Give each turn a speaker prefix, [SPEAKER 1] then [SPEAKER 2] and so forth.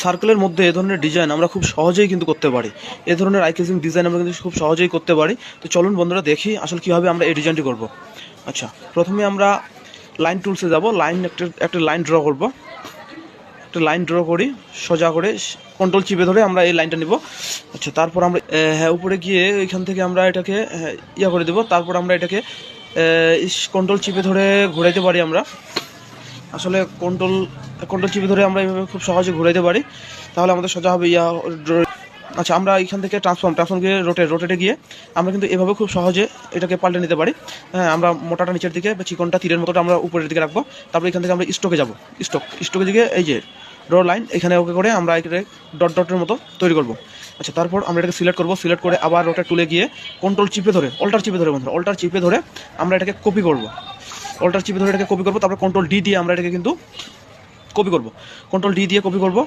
[SPEAKER 1] সার্কেলের মধ্যে এ ধরনের ডিজাইন আমরা খুব সহজেই কিন্তু করতে পারি। এ ধরনের আই কেসিং ডিজাইন আমরা কিন্তু খুব সহজেই করতে পারি। তো চলুন বন্ধুরা দেখি আসলে কীভাবে আমরা এই ডিজাইনটি করব। আচ্ছা, প্রথমে আমরা লাইন টুলসে যাব, একটা লাইন ড্র করব। একটা লাইন ড্র করি, সোজা করে কন্ট্রোল চিপে ধরে আমরা এই লাইনটা নিব। আচ্ছা, তারপর আমরা উপরে গিয়ে এখান থেকে আমরা এটাকে ইয়া করে দেবো। তারপর আমরা এটাকে কন্ট্রোল চিপে ধরে ঘোরাইতে পারি। আমরা আসলে কন্ট্রোল চিপে ধরে আমরা এইভাবে খুব সহজে ঘোরাইতে পারি, তাহলে আমাদের সোজা হবে আচ্ছা, আমরা এখান থেকে ট্রান্সফর্ম গিয়ে রোটেটে গিয়ে আমরা কিন্তু এভাবে খুব সহজে এটাকে পাল্টে নিতে পারি। হ্যাঁ, আমরা মোটাটা নিচের দিকে বা চিকনটা তীরের মতোটা আমরা উপরের দিকে রাখবো। তারপরে এখান থেকে আমরা স্টকে যাব। স্টকের দিকে এই যে ড্র লাইন, এখানে ওকে করে আমরা এখানে ডটের মতো তৈরি করব। আচ্ছা, তারপর আমরা এটাকে সিলেক্ট করব। সিলেক্ট করে আবার রোটেট টুলে গিয়ে কন্ট্রোল চিপে ধরে অল্টার চিপে ধরে আমরা এটাকে কপি করব। তারপর কন্ট্রোল ডি দিয়ে আমরা এটাকে কিন্তু কপি করব। কন্ট্রোল ডি দিয়ে কপি করব।